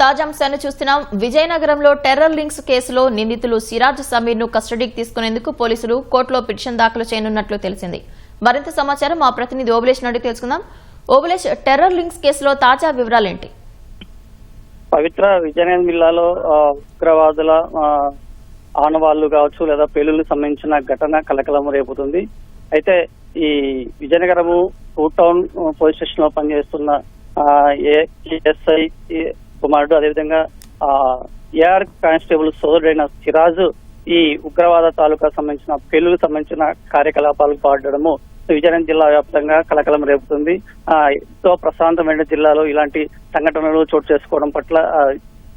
తాజా అంశాన్ని చూస్తున్నాం. విజయనగరంలో టెర్రర్ లింక్స్ కేసులో నిందితులు సిరాజ్ సమీర్ ను కస్టడీకి తీసుకునేందుకు పోలీసులు కోర్టులో పిటిషన్ దాఖలు చేయనున్నట్లు తెలిసింది. మరింత సమాచారం మా ప్రతినిధి ఓబులేష్ నుండి తెలుసుకుందాం. ఓబులేష్, టెర్రర్ లింక్స్ కేసులో తాజా వివరాలేంటి? పవిత్ర విజయనగరం జిల్లాలో ఉగ్రవాదుల ఆనవాళ్లు కావచ్చు లేదా పేలుళ్లకు సంబంధించిన ఘటన కలకలం రేపుతుంది. అయితే ఈ Vizianagaram two town police station లో పనిచేస్తున్న ఏఎస్ఐ కుమారుడు, అదేవిధంగా ఏఆర్ కానిస్టేబుల్ సోదరుడైన సిరాజ్ ఈ ఉగ్రవాద తాలూకా సంబంధించిన పేలులకు సంబంధించిన కార్యకలాపాలకు పాల్గొనడము విజయనగరం జిల్లా వ్యాప్తంగా కలకలం రేపుతుంది. ఎంతో ప్రశాంతమైన జిల్లాలో ఇలాంటి సంఘటనలు చోటు చేసుకోవడం పట్ల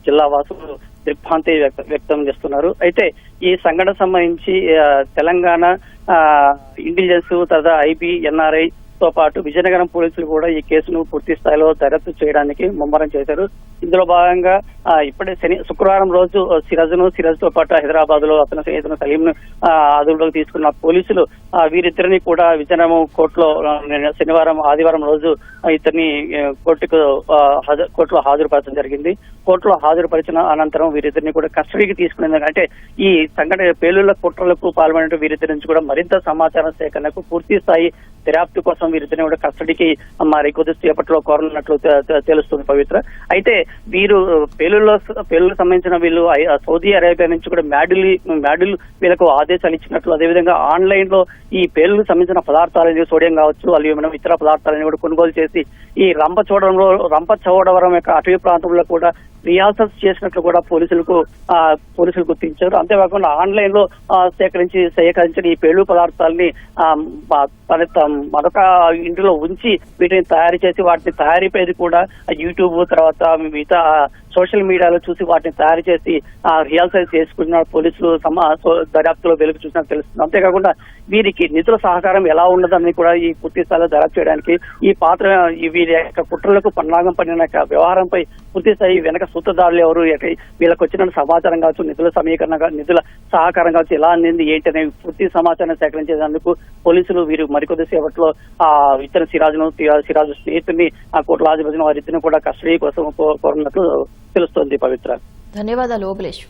జిల్లా వాసులు దిగ్భ్రాంతి వ్యక్తం చేస్తున్నారు. అయితే ఈ సంఘటన సంబంధించి తెలంగాణ ఇంటెలిజెన్స్ తర్వాత ఐబీ ఎన్ఆర్ఐ తో పాటు విజయనగరం పోలీసులు కూడా ఈ కేసును పూర్తి స్థాయిలో దర్యాప్తు చేయడానికి ముమ్మరం చేశారు. ఇందులో భాగంగా ఇప్పుడే శుక్రవారం రోజు సిరాజ్ తో పాటు హైదరాబాద్ లో అతని స్నేహితుడు సలీం ను అదుపులోకి తీసుకున్న పోలీసులు వీరిద్దరిని కూడా విజయనగరం కోర్టులో ఆదివారం రోజు ఇద్దరిని కోర్టులో హాజరుపరచడం జరిగింది. కోర్టులో హాజరుపరిచిన అనంతరం వీరిద్దరిని కూడా కస్టడీకి తీసుకునేందుకు, అంటే ఈ సంఘటన పేలుళ్ల కుట్రలకు పాల్పడిన వీరిద్దరి నుంచి కూడా మరింత సమాచారం సేకరణకు పూర్తి స్థాయి దర్యాప్తు కోసం వీరిద్దరిని కూడా కస్టడీకి మరి కొద్దిసేపట్లో కోరనున్నట్లు తెలుస్తుంది పవిత్ర. అయితే వీరు పేలుళ్లకు సంబంధించిన వీళ్ళు సౌదీ అరేబియా నుంచి కూడా మ్యాడిల్ వీళ్ళకు ఆదేశాలు ఇచ్చినట్లు, అదేవిధంగా ఆన్లైన్ లో ఈ పేలుళ్లకు సంబంధించిన పదార్థాలని సోడియం కావచ్చు అల్యూమినియం ఇతర పదార్థాలను కూడా కొనుగోలు చేసి ఈ రంపచోడవరం యొక్క అటవీ ప్రాంతంలో కూడా రిహార్సల్స్ చేసినట్లు కూడా పోలీసులు గుర్తించారు. అంతేకాకుండా ఆన్లైన్ లో సేకరించిన ఈ పేలు పదార్థాలని మరొక ఇంటిలో ఉంచి వీటిని తయారు చేసి వాటిని తయారీపైది కూడా యూట్యూబ్ తర్వాత మిగతా సోషల్ మీడియాలో చూసి వాటిని తయారు చేసి రిహార్సల్స్ చేసుకున్న పోలీసులు దర్యాప్తులో వెలుగు చూసినట్టు తెలుస్తుంది. అంతేకాకుండా వీరికి నిధుల సహకారం ఎలా ఉండదని కూడా ఈ పూర్తి స్థాయిలో దర్యాప్తు చేయడానికి వీరి యొక్క కుట్రలకు పన్నాగం పడిన వ్యవహారంపై పూర్తి స్థాయి వెనక సూత్రధారులు ఎవరు, వీళ్ళకి వచ్చిన సమాచారం కావచ్చు, నిధుల సహకారం కావచ్చు ఎలా అందింది ఏంటి అనే పూర్తి సమాచారం సేకరించేందుకు పోలీసులు వీరు మరికొద్ది సేపట్లో ఇతర సిరాజ్ స్నేహితుడిని కోర్టులో హాజరుపరిచిన వారిద్దరిని కూడా కస్టడీ కోసం కోరినట్లు తెలుస్తోంది పవిత్ర. ధన్యవాదాలు ఓబులేష్.